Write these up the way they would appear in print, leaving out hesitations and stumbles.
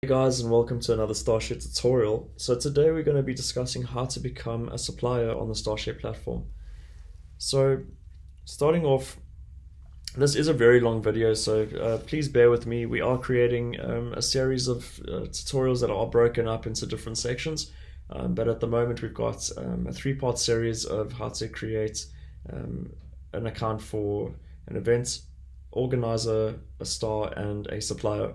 Hey guys, and welcome to another StarShare tutorial. So today we're going to be discussing how to become a supplier on the StarShare platform. So starting off, this is a very long video, so please bear with me. We are creating a series of tutorials that are broken up into different sections, but at the moment we've got a three-part series of how to create an account for an event organizer, a star, and a supplier.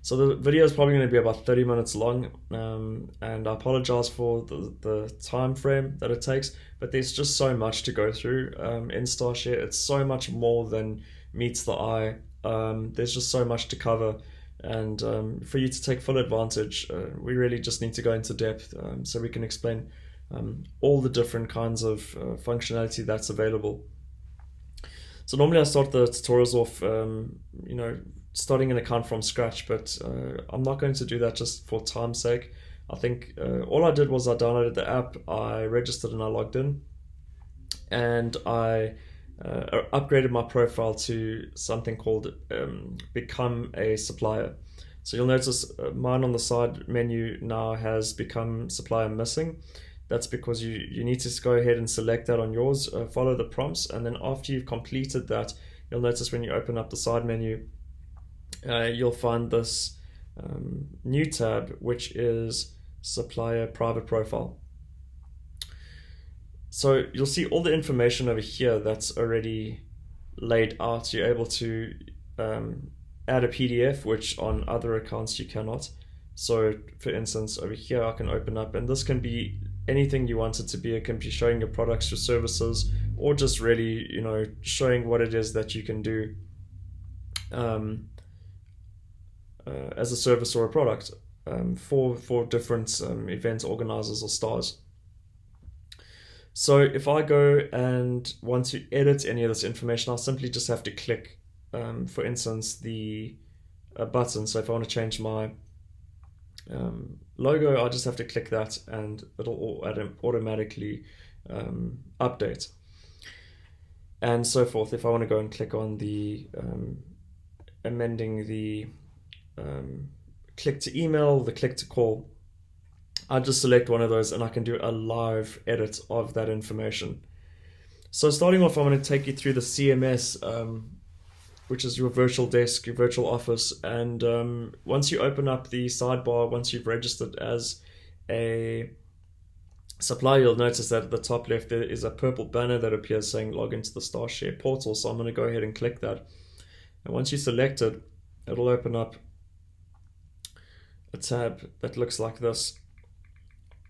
So the video is probably going to be about 30 minutes long, and I apologize for the time frame that it takes, but there's just so much to go through in StarShare. It's so much more than meets the eye. There's just so much to cover, and for you to take full advantage, we really just need to go into depth so we can explain all the different kinds of functionality that's available. So normally I start the tutorials off, starting an account from scratch, but I'm not going to do that just for time's sake. I think all I did was I downloaded the app, I registered and I logged in, and I upgraded my profile to something called Become a Supplier. So you'll notice mine on the side menu now has Become Supplier missing. That's because you need to go ahead and select that on yours, follow the prompts, and then after you've completed that, you'll notice when you open up the side menu, you'll find this new tab, which is Supplier Private Profile. So you'll see all the information over here that's already laid out. You're able to add a PDF, which on other accounts you cannot. So for instance, over here I can open up, and this can be anything you want it to be. It can be showing your products, your services, or just really, showing what it is that you can do as a service or a product for different event organizers or stars. So if I go and want to edit any of this information, I'll simply just have to click, for instance, the button. So if I want to change my logo, I just have to click that and it'll automatically update, and so forth. If I want to go and click on the amending the click to email, the click to call, I just select one of those and I can do a live edit of that information. So starting off, I'm going to take you through the CMS, which is your virtual desk, your virtual office. And once you open up the sidebar, once you've registered as a supplier, you'll notice that at the top left there is a purple banner that appears saying log into the StarShare portal. So I'm going to go ahead and click that. And once you select it, it'll open up a tab that looks like this.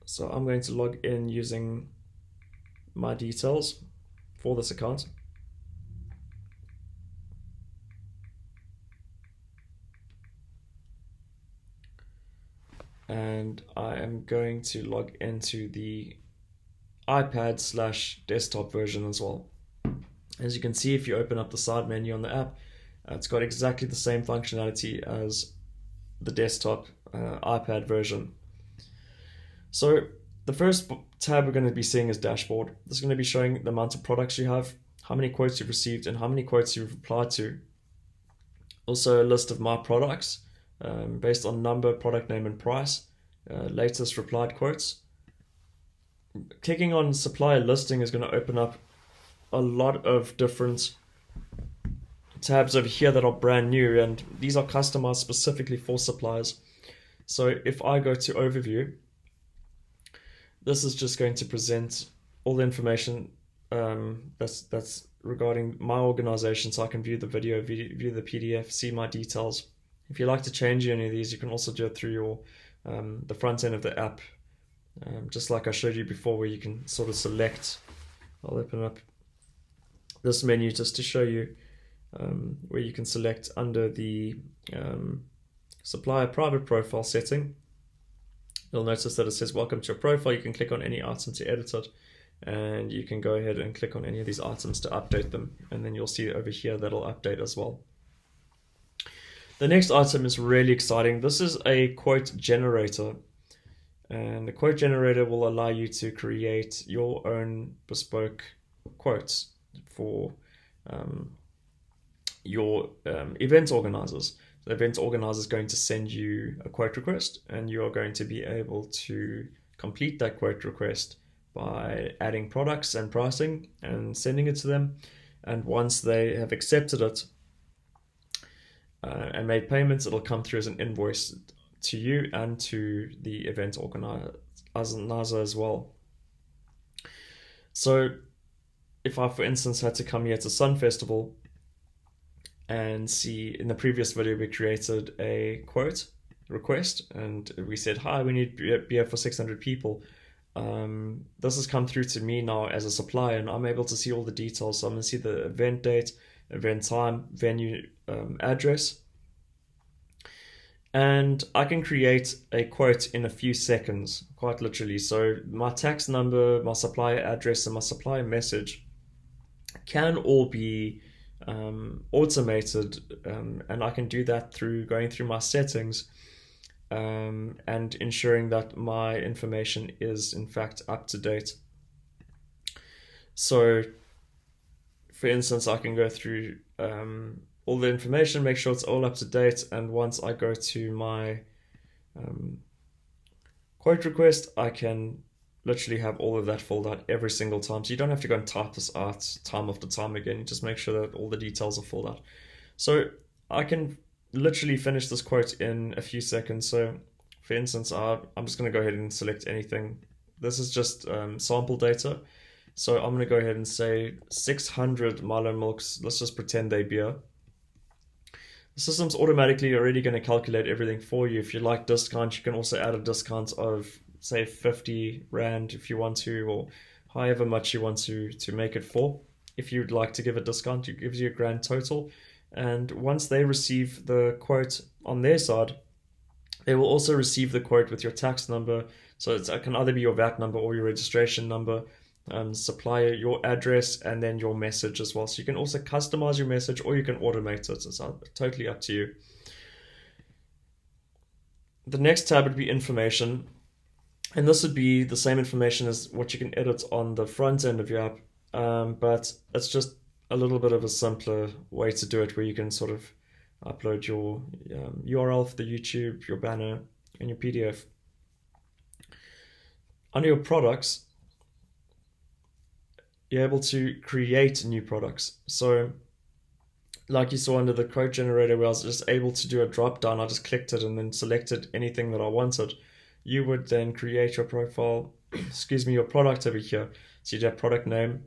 So I'm going to log in using my details for this account. And I am going to log into the iPad/desktop version as well. As you can see, if you open up the side menu on the app, it's got exactly the same functionality as the desktop iPad version. So the first tab we're going to be seeing is dashboard. This is going to be showing the amount of products you have, how many quotes you've received, and how many quotes you've replied to. Also a list of my products based on number, product name, and price, latest replied quotes. Clicking on supplier listing is going to open up a lot of different tabs over here that are brand new, and these are customized specifically for suppliers. So if I go to overview, this is just going to present all the information that's regarding my organization, so I can view the video, view the PDF, see my details. If you like to change any of these, you can also do it through your the front end of the app, just like I showed you before, where you can sort of select. I'll open up this menu just to show you where you can select under the supplier private profile setting. You'll notice that it says welcome to your profile. You can click on any item to edit it, and you can go ahead and click on any of these items to update them, and then you'll see over here that'll update as well. The next item is really exciting. This is a quote generator, and the quote generator will allow you to create your own bespoke quotes for your event organizers. the event organizer is going to send you a quote request, and you are going to be able to complete that quote request by adding products and pricing and sending it to them. And once they have accepted it and made payments, it'll come through as an invoice to you and to the event organizer as well. So if I, for instance, had to come here to Sun Festival and see, in the previous video we created a quote request and we said, hi, we need beer for 600 people. This has come through to me now as a supplier, and I'm able to see all the details. So I'm going to see the event date, event time, venue, address, and I can create a quote in a few seconds, quite literally. So my tax number, my supplier address, and my supplier message can all be automated, and I can do that through going through my settings and ensuring that my information is in fact up to date. So for instance, I can go through all the information, make sure it's all up to date, and once I go to my quote request, I can literally have all of that filled out every single time. So you don't have to go and type this out time after time again. You just make sure that all the details are filled out. So I can literally finish this quote in a few seconds. So for instance, I'm just going to go ahead and select anything. This is just sample data. So I'm going to go ahead and say 600 Milo Milks. Let's just pretend they beer. The system's automatically already going to calculate everything for you. If you like discount, you can also add a discount of, say, 50 Rand if you want to, or however much you want to make it for. If you'd like to give a discount, it gives you a grand total. And once they receive the quote on their side, they will also receive the quote with your tax number. So it can either be your VAT number or your registration number, supplier, your address, and then your message as well. So you can also customize your message, or you can automate it. It's totally up to you. The next tab would be information. And this would be the same information as what you can edit on the front end of your app, but it's just a little bit of a simpler way to do it, where you can sort of upload your URL for the YouTube, your banner, and your PDF. Under your products, you're able to create new products. So like you saw under the quote generator, where I was just able to do a drop down, I just clicked it and then selected anything that I wanted. You would then create your profile, your product over here. So you'd have product name,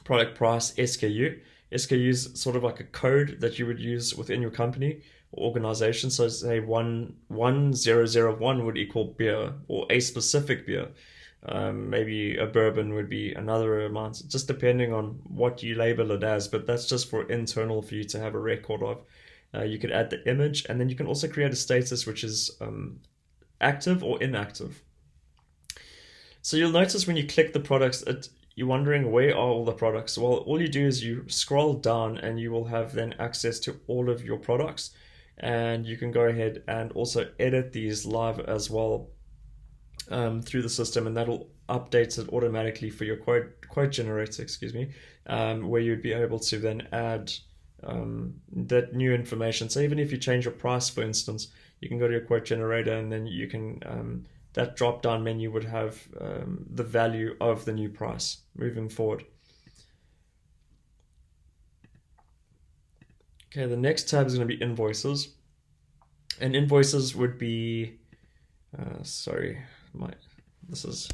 product price, SKU. SKU is sort of like a code that you would use within your company or organization. So say 1001 would equal beer, or a specific beer. Maybe a bourbon would be another amount, just depending on what you label it as, but that's just for internal for you to have a record of. You could add the image, and then you can also create a status which is active or inactive. So you'll notice when you click the products, you're wondering, where are all the products? Well, all you do is you scroll down and you will have then access to all of your products, and you can go ahead and also edit these live as well through the system, and that'll update it automatically for your quote generator, where you'd be able to then add that new information. So even if you change your price, for instance, you can go to your quote generator, and then you can that drop down menu would have the value of the new price moving forward. Okay, the next tab is going to be invoices, and invoices would be this is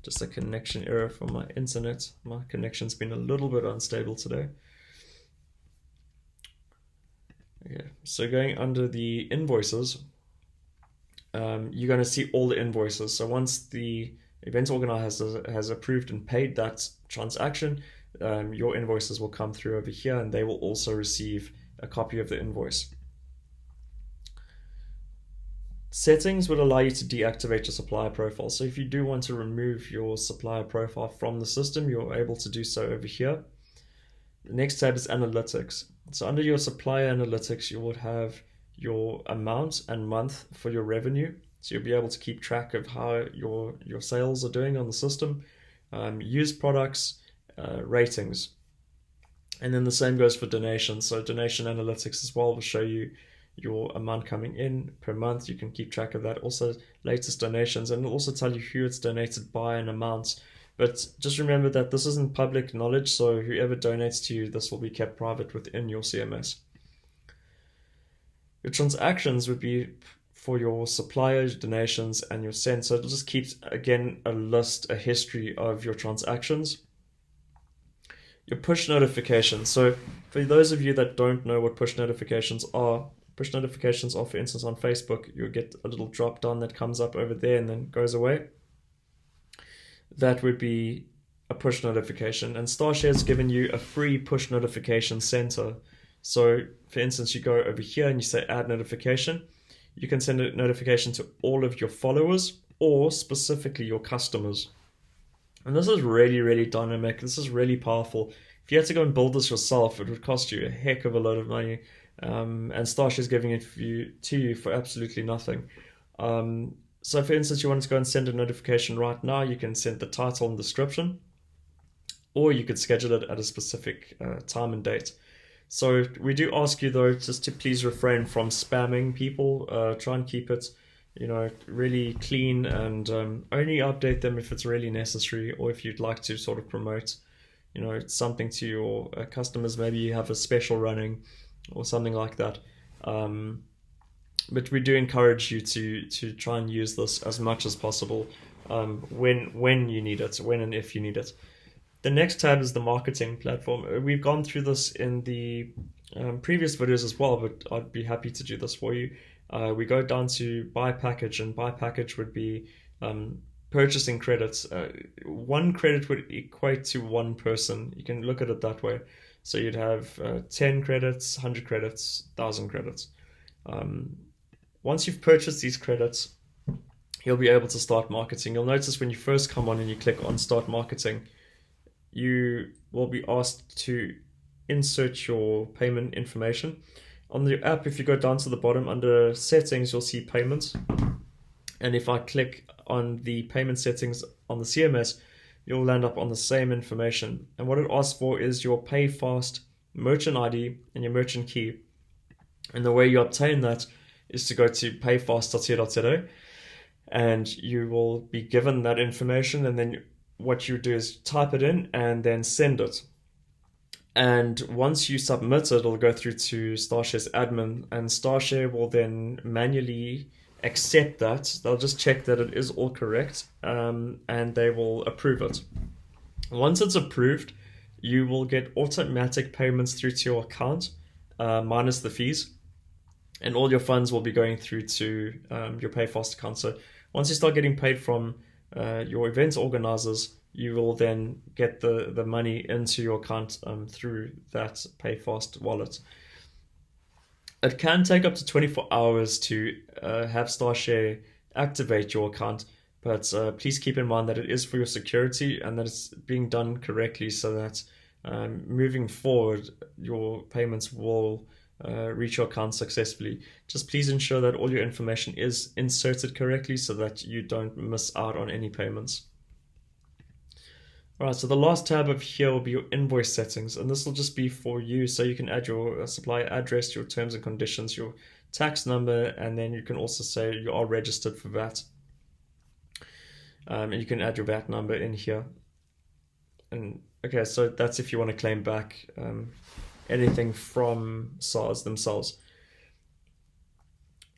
just a connection error from my internet. My connection's been a little bit unstable today. Okay, so going under the invoices, you're going to see all the invoices. So once the event organizer has approved and paid that transaction, your invoices will come through over here, and they will also receive a copy of the invoice. Settings would allow you to deactivate your supplier profile. So if you do want to remove your supplier profile from the system, you're able to do so over here. The next tab is analytics. So under your supplier analytics, you would have your amount and month for your revenue. So you'll be able to keep track of how your sales are doing on the system, used products, ratings. And then the same goes for donations. So donation analytics as well will show you your amount coming in per month. You can keep track of that. Also, latest donations, and it'll also tell you who it's donated by and amounts. But just remember that this isn't public knowledge, so whoever donates to you, this will be kept private within your CMS. Your transactions would be for your supplier donations and your send. So it'll just keep, again, a history of your transactions. Your push notifications. So for those of you that don't know what push notifications are, for instance, on Facebook, you'll get a little drop down that comes up over there and then goes away. That would be a push notification. And StarShare's given you a free push notification center. So for instance, you go over here and you say add notification. You can send a notification to all of your followers or specifically your customers. And this is really, really dynamic. This is really powerful. If you had to go and build this yourself, it would cost you a heck of a lot of money. And StarShare is giving it to you for absolutely nothing. So for instance, you want to go and send a notification right now, you can send the title and description, or you could schedule it at a specific time and date. So we do ask you though, just to please refrain from spamming people. Try and keep it, really clean, and only update them if it's really necessary, or if you'd like to sort of promote, something to your customers. Maybe you have a special running or something like that. But we do encourage you to try and use this as much as possible when you need it, when and if you need it. The next tab is the marketing platform. We've gone through this in the previous videos as well, but I'd be happy to do this for you. We go down to buy package, and buy package would be purchasing credits. 1 credit would equate to 1 person. You can look at it that way. So you'd have 10 credits, 100 credits, 1,000 credits. Once you've purchased these credits, you'll be able to start marketing. You'll notice when you first come on and you click on start marketing, you will be asked to insert your payment information. On the app, if you go down to the bottom under settings, you'll see payments. And if I click on the payment settings on the CMS, you'll land up on the same information. And what it asks for is your PayFast merchant ID and your merchant key. And the way you obtain that is to go to payfast.co.za, and you will be given that information, and then what you do is type it in and then send it. And once you submit it, it'll go through to StarShare's admin, and StarShare will then manually accept that. They'll just check that it is all correct, and they will approve it. Once it's approved, you will get automatic payments through to your account, minus the fees, and all your funds will be going through to your PayFast account. So once you start getting paid from your event organizers, you will then get the money into your account through that PayFast wallet. It can take up to 24 hours to have StarShare activate your account, but please keep in mind that it is for your security and that it's being done correctly, so that moving forward, your payments will reach your account successfully. Just please ensure that all your information is inserted correctly so that you don't miss out on any payments. Alright, so the last tab of here will be your invoice settings, and this will just be for you, so you can add your supplier address, your terms and conditions, your tax number, and then you can also say you are registered for VAT. And you can add your VAT number in here. And okay, so that's if you want to claim back anything from SARS themselves.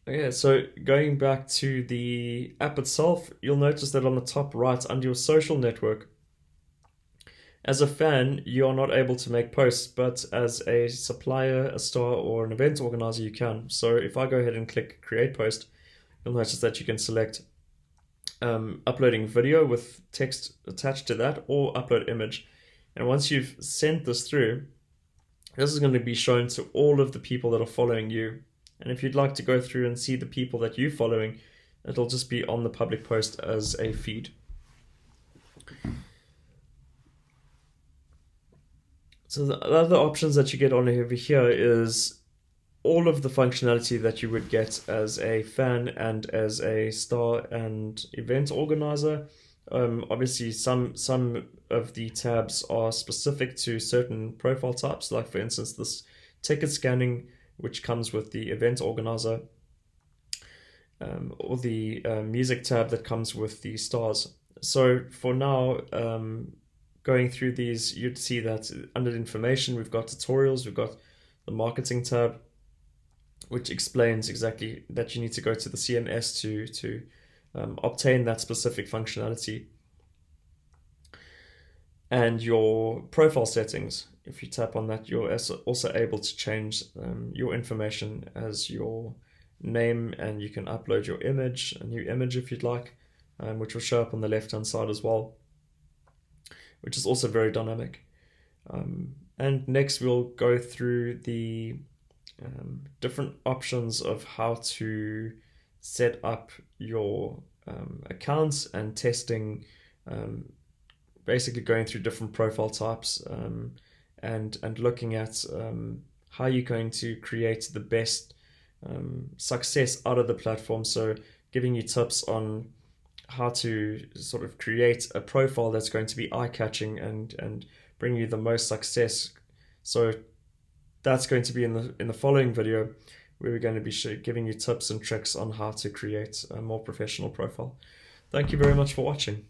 Okay, so going back to the app itself, you'll notice that on the top right under your social network, as a fan, you are not able to make posts, but as a supplier, a star, or an event organizer, you can. So if I go ahead and click create post, you'll notice that you can select uploading video with text attached to that, or upload image. And once you've sent this through, this is going to be shown to all of the people that are following you. And if you'd like to go through and see the people that you're following, it'll just be on the public post as a feed. So the other options that you get on over here is all of the functionality that you would get as a fan and as a star and event organizer. Obviously, some of the tabs are specific to certain profile types, like for instance, this ticket scanning which comes with the event organizer, or the music tab that comes with the stars. So for now, going through these, you'd see that under information, we've got tutorials, we've got the marketing tab, which explains exactly that you need to go to the CMS to obtain that specific functionality. And your profile settings, if you tap on that, you're also able to change your information as your name, and you can upload your image, a new image if you'd like, which will show up on the left hand side as well, which is also very dynamic. And next we'll go through the different options of how to set up your accounts and testing, basically going through different profile types, and looking at how you're going to create the best success out of the platform. So giving you tips on how to sort of create a profile that's going to be eye-catching and bring you the most success. So that's going to be in the following video, where we're going to be giving you tips and tricks on how to create a more professional profile. Thank you very much for watching.